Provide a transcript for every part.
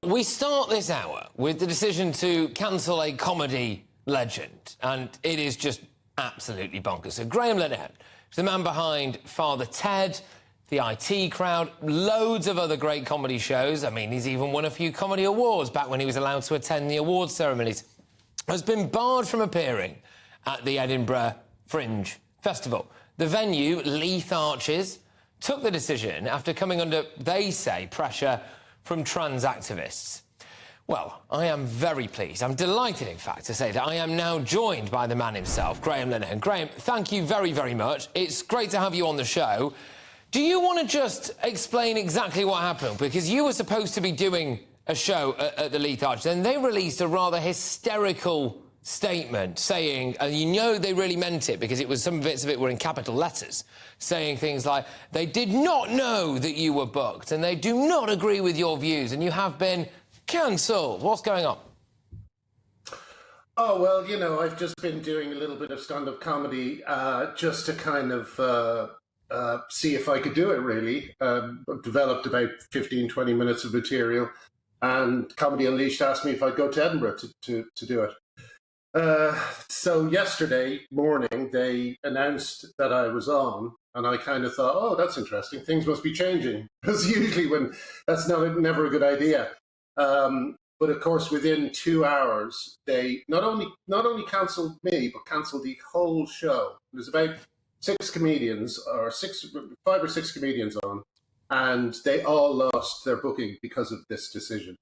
We start this hour with the decision to cancel a comedy legend, and it is just absolutely bonkers. So Graham Linehan is the man behind Father Ted, the IT Crowd, loads of other great comedy shows. I mean, he's even won a few comedy awards back when he was allowed to attend the awards ceremonies. Has been barred from appearing at the Edinburgh Fringe Festival. The venue, Leith Arches, took the decision after coming under, they say, pressure from trans activists. Well, I am very pleased, I'm delighted, in fact, to say that I am now joined by the man himself, Graham Linehan. Graham, thank you very, very much. It's great to have you on the show. Do you want to just explain exactly what happened? Because you were supposed to be doing a show at the Leith Arches, and they released a rather hysterical statement saying, and you know they really meant it because it was, some bits of it were in capital letters, saying things like, they did not know that you were booked and they do not agree with your views and you have been cancelled. What's going on? Oh, well, you know, I've just been doing a little bit of stand-up comedy just to kind of see if I could do it, really. I've developed about 15, 20 minutes of material, and Comedy Unleashed asked me if I'd go to Edinburgh to do it. So yesterday morning, they announced that I was on, and I kind of thought, oh, that's interesting. Things must be changing. Because usually when that's never a good idea. But of course, within 2 hours, they not only cancelled me, but cancelled the whole show. There's about 5 or 6 comedians on, and they all lost their booking because of this decision.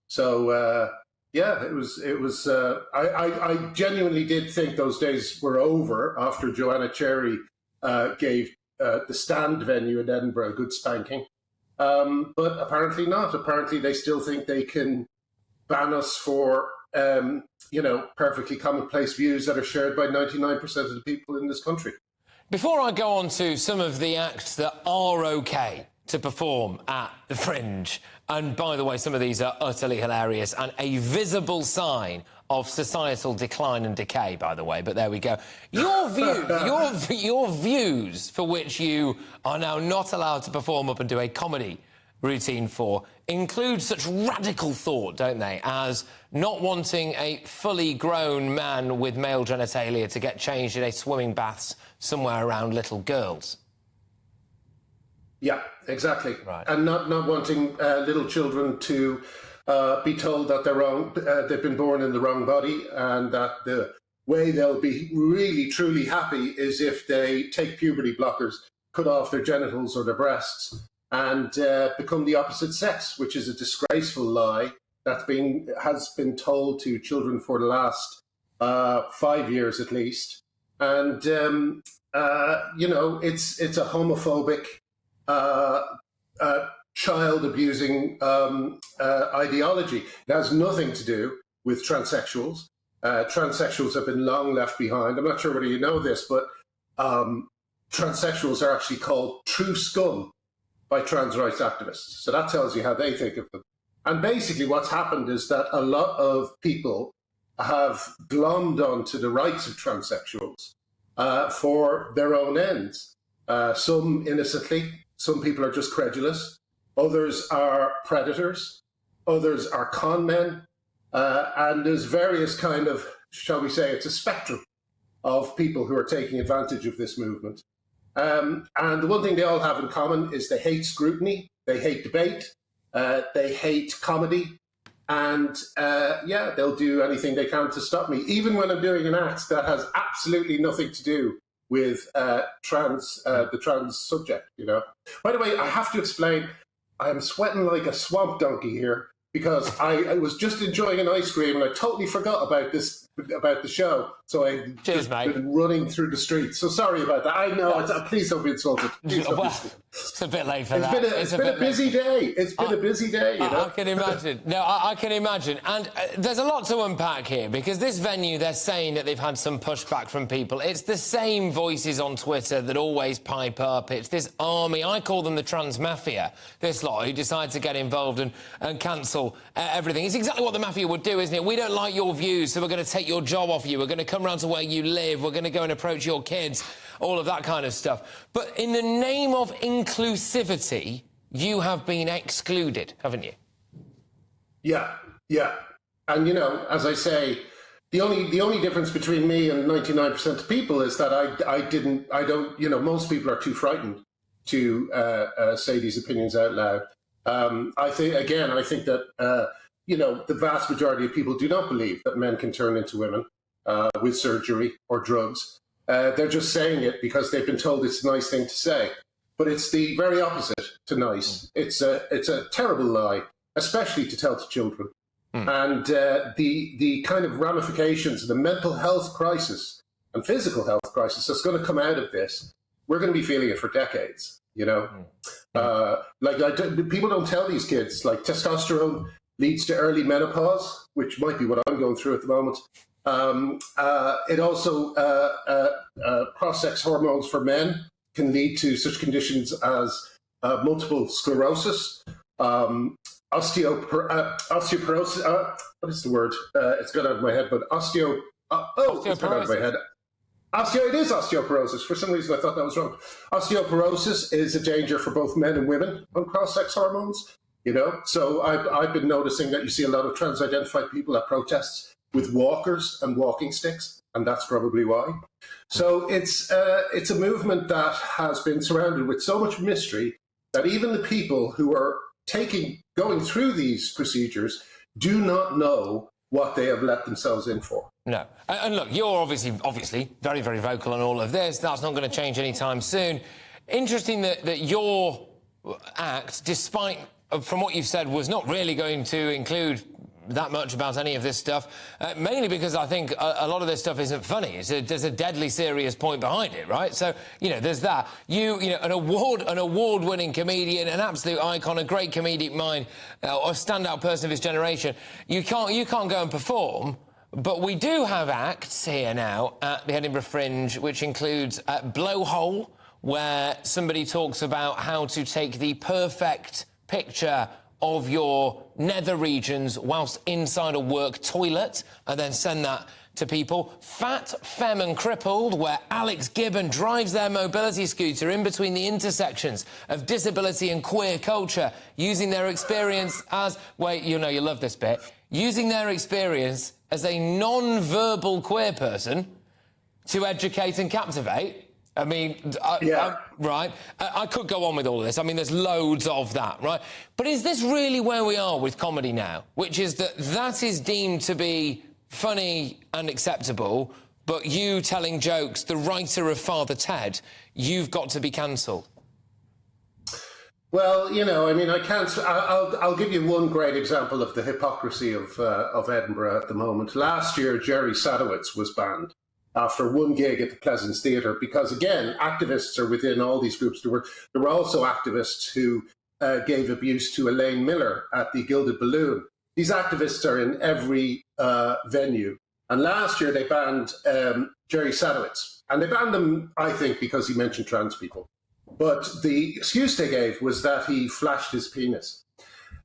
So yeah, it was. I genuinely did think those days were over after Joanna Cherry gave the Stand venue in Edinburgh a good spanking, but apparently not. Apparently, they still think they can ban us for you know, perfectly commonplace views that are shared by 99% of the people in this country. Before I go on to some of the acts that are OK to perform at the Fringe, and by the way, some of these are utterly hilarious and a visible sign of societal decline and decay, by the way, but there we go. Your views, your views for which you are now not allowed to perform up and do a comedy routine for include such radical thought, don't they, as not wanting a fully grown man with male genitalia to get changed in a swimming baths somewhere around little girls. Yeah, exactly. Right. And not wanting little children to be told that they're wrong, they've been born in the wrong body, and that the way they'll be really, truly happy is if they take puberty blockers, cut off their genitals or their breasts, and become the opposite sex, which is a disgraceful lie that has been told to children for the last 5 years at least. And, you know, it's a homophobic, child-abusing ideology. It has nothing to do with transsexuals. Transsexuals have been long left behind. I'm not sure whether you know this, but transsexuals are actually called true scum by trans rights activists. So that tells you how they think of them. And basically what's happened is that a lot of people have glommed onto the rights of transsexuals for their own ends. Some innocently, some people are just credulous, others are predators, others are con men, and there's various kind of, shall we say, it's a spectrum of people who are taking advantage of this movement. And the one thing they all have in common is they hate scrutiny, they hate debate, they hate comedy, and yeah, they'll do anything they can to stop me, even when I'm doing an act that has absolutely nothing to do with the trans subject, you know. By the way, I have to explain, I'm sweating like a swamp donkey here because I was just enjoying an ice cream and I totally forgot about the show. So I've been running through the streets. So sorry about that. I know, please don't be insulted. It's a bit late for that. It's been a busy day. It's been a busy day, you know? I can imagine. No, I can imagine. And there's a lot to unpack here, because this venue, they're saying that they've had some pushback from people. It's the same voices on Twitter that always pipe up. It's this army, I call them the trans mafia, this lot, who decide to get involved and cancel everything. It's exactly what the mafia would do, isn't it? We don't like your views, so we're going to take your job off you. We're going to come round to where you live. We're going to go and approach your kids. All of that kind of stuff. But in the name of inclusivity, you have been excluded, haven't you? Yeah, yeah. And as I say, the only difference between me and 99% of people is that I don't, most people are too frightened to say these opinions out loud. I think that the vast majority of people do not believe that men can turn into women with surgery or drugs. They're just saying it because they've been told it's a nice thing to say. But it's the very opposite to nice. It's a terrible lie, especially to tell to children. And the kind of ramifications, the mental health crisis and physical health crisis that's going to come out of this, we're going to be feeling it for decades. People don't tell these kids, like, testosterone leads to early menopause, which might be what I'm going through at the moment. It also, cross-sex hormones for men can lead to such conditions as multiple sclerosis, osteoporosis. What is the word? It's gone out of my head, but it's gone out of my head. It is osteoporosis. For some reason, I thought that was wrong. Osteoporosis is a danger for both men and women on cross-sex hormones. So I've been noticing that you see a lot of trans-identified people at protests with walkers and walking sticks, and that's probably why. So it's a movement that has been surrounded with so much mystery that even the people who are going through these procedures do not know what they have let themselves in for. No. And look, you're obviously very, very vocal on all of this. That's not going to change anytime soon. Interesting that your act, despite, from what you've said, was not really going to include that much about any of this stuff, mainly because I think a lot of this stuff isn't funny. There's a deadly serious point behind it, right? So, there's that. An award-winning comedian, an absolute icon, a great comedic mind, or standout person of his generation. You can't go and perform, but we do have acts here now at the Edinburgh Fringe, which includes Blowhole, where somebody talks about how to take the perfect picture of your nether regions whilst inside a work toilet and then send that to people. Fat, Femme and Crippled, where Alex Gibbon drives their mobility scooter in between the intersections of disability and queer culture, using their experience as... Wait, you'll love this bit. Using their experience as a non-verbal queer person to educate and captivate. I mean, right? I could go on with all of this. I mean, there's loads of that, right? But is this really where we are with comedy now? Which is that is deemed to be funny and acceptable, but you telling jokes, the writer of Father Ted, you've got to be cancelled. Well, I mean, I can't... I'll give you one great example of the hypocrisy of Edinburgh at the moment. Last year, Jerry Sadowitz was banned after one gig at the Pleasance Theatre, because, again, activists are within all these groups. There were also activists who gave abuse to Elaine Miller at the Gilded Balloon. These activists are in every venue. And last year they banned Jerry Sadowitz. And they banned him, I think, because he mentioned trans people. But the excuse they gave was that he flashed his penis.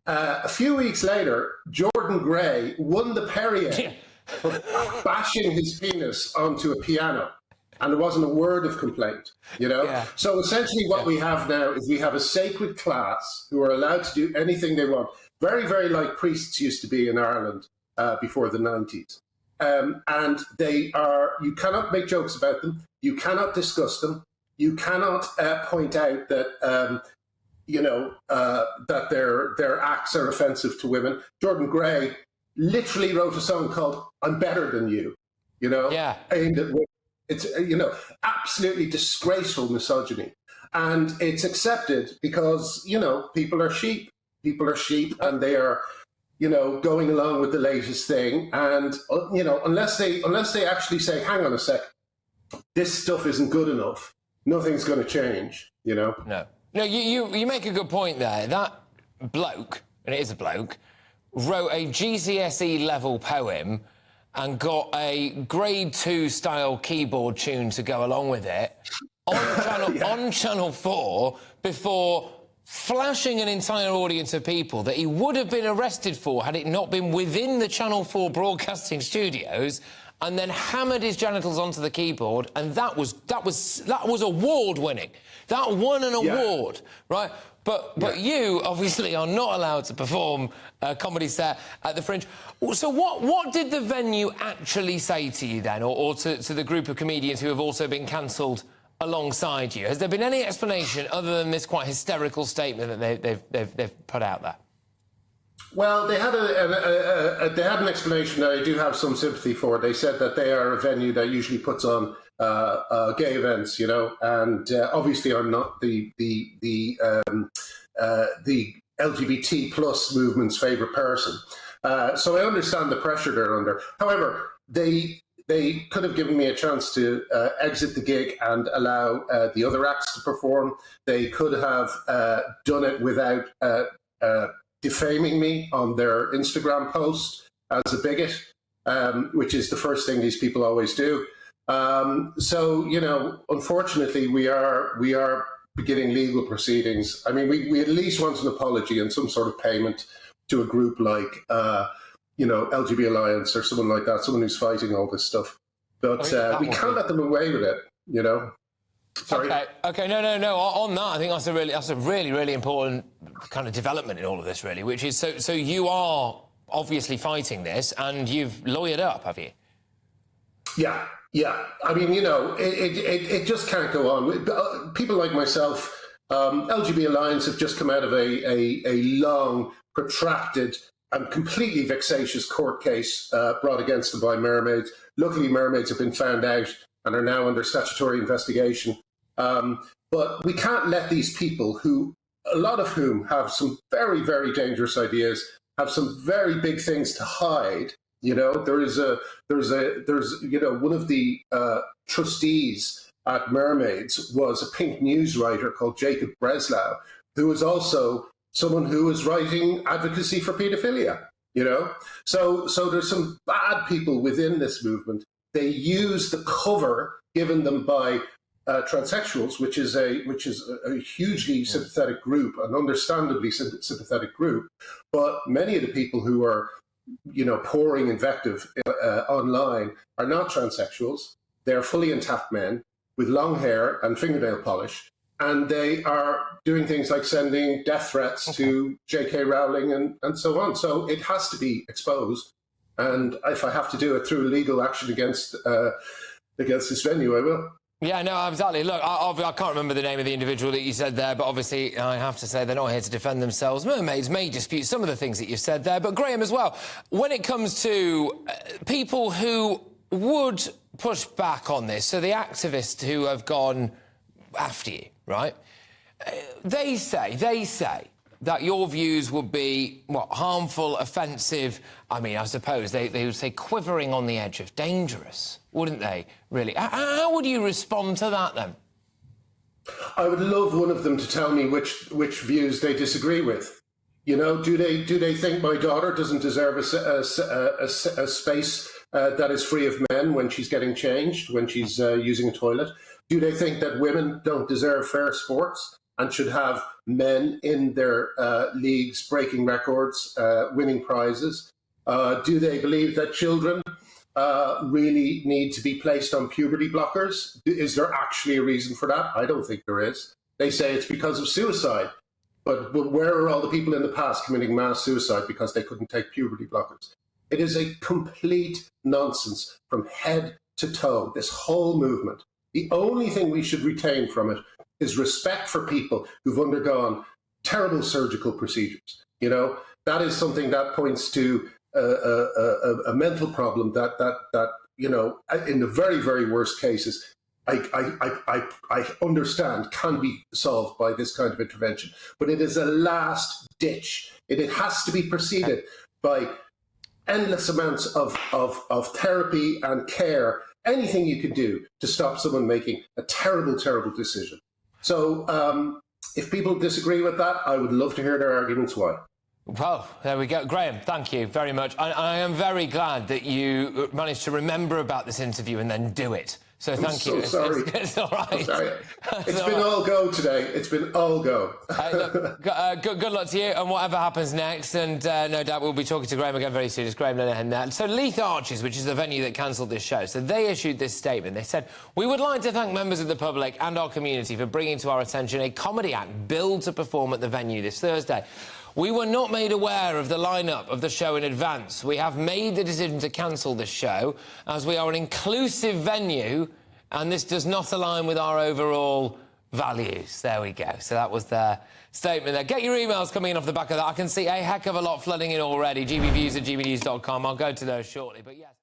A few weeks later, Jordan Gray won the Perrier for bashing his penis onto a piano, and there wasn't a word of complaint, Yeah. So essentially what we have now is we have a sacred class who are allowed to do anything they want, very, very like priests used to be in Ireland before the 90s. And you cannot make jokes about them, you cannot discuss them, you cannot point out that that their acts are offensive to women. Jordan Gray literally wrote a song called "I'm Better Than You," Yeah. aimed at women. It's absolutely disgraceful misogyny, and it's accepted because people are sheep. People are sheep, and they are going along with the latest thing. And unless they actually say, "Hang on a sec, this stuff isn't good enough," nothing's going to change. No, you make a good point there. That bloke, and it is a bloke, wrote a GCSE level poem and got a grade 2 style keyboard tune to go along with it on Channel 4 before flashing an entire audience of people that he would have been arrested for had it not been within the Channel 4 broadcasting studios and then hammered his genitals onto the keyboard, and that was award-winning. That won an award, right? But you obviously are not allowed to perform a comedy set at the Fringe. So what did the venue actually say to you then, or to the group of comedians who have also been cancelled alongside you? Has there been any explanation other than this quite hysterical statement that they've put out there? Well, they had an explanation that I do have some sympathy for. They said that they are a venue that usually puts on gay events, you know, and obviously I'm not the LGBT plus movement's favourite person, so I understand the pressure they're under. However, they could have given me a chance to exit the gig and allow the other acts to perform. They could have done it without defaming me on their Instagram post as a bigot, which is the first thing these people always do. So, you know, unfortunately, we are beginning legal proceedings. I mean, we at least want an apology and some sort of payment to a group like, you know, LGBT Alliance or someone like that, someone who's fighting all this stuff. But we can't let them away with it, you know. Sorry. Okay. No. On that, I think that's a really important kind of development in all of this, really. Which is so you are obviously fighting this, and you've lawyered up, have you? Yeah. I mean, you know, it just can't go on. People like myself, LGBT Alliance, have just come out of a long, protracted, and completely vexatious court case brought against them by mermaids. Luckily, mermaids have been found out and are now under statutory investigation. But we can't let these people, who a lot of whom have some very, very dangerous ideas, have some very big things to hide. You know, there's you know, one of the trustees at Mermaids was a Pink News writer called Jacob Breslau, who was also someone who was writing advocacy for paedophilia. You know, so there's some bad people within this movement. They use the cover given them by transsexuals, which is a hugely sympathetic group, an understandably sympathetic group. But many of the people who are, you know, pouring invective online are not transsexuals. They're fully intact men with long hair and fingernail polish, and they are doing things like sending death threats to J.K. Rowling and so on. So it has to be exposed, and if I have to do it through legal action against this venue, I will. Yeah, no, exactly. Look, I can't remember the name of the individual that you said there, but obviously I have to say they're not here to defend themselves. Mermaids may dispute some of the things that you've said there, but Graham as well, when it comes to people who would push back on this, so the activists who have gone after you, right, they say that your views would be, what, harmful, offensive, I mean, I suppose they would say quivering on the edge of dangerous, wouldn't they, really? How would you respond to that, then? I would love one of them to tell me which views they disagree with. You know, do they think my daughter doesn't deserve a space that is free of men when she's getting changed, when she's using a toilet? Do they think that women don't deserve fair sports and should have men in their leagues breaking records, winning prizes? Do they believe that children really need to be placed on puberty blockers? Is there actually a reason for that? I don't think there is. They say it's because of suicide. But where are all the people in the past committing mass suicide because they couldn't take puberty blockers? It is a complete nonsense from head to toe, this whole movement. The only thing we should retain from it is respect for people who've undergone terrible surgical procedures. You know, that is something that points to a mental problem that you know, in the very, very worst cases, I understand can be solved by this kind of intervention. But it is a last ditch. It has to be preceded by endless amounts of therapy and care, anything you can do to stop someone making a terrible, terrible decision. So if people disagree with that, I would love to hear their arguments why. Well, there we go. Graham, thank you very much. I am very glad that you managed to remember about this interview and then do it So thank you. So sorry. It's all right. I'm sorry. It's been all go today. It's been all go. Look, good luck to you and whatever happens next. And no doubt we'll be talking to Graham again very soon. It's Graham Linehan. So Leith Arches, which is the venue that cancelled this show, so they issued this statement. They said, "We would like to thank members of the public and our community for bringing to our attention a comedy act billed to perform at the venue this Thursday. We were not made aware of the lineup of the show in advance. We have made the decision to cancel this show as we are an inclusive venue and this does not align with our overall values." There we go. So that was their statement there. Get your emails coming in off the back of that. I can see a heck of a lot flooding in already. gbviews@gbnews.com. I'll go to those shortly. But yes.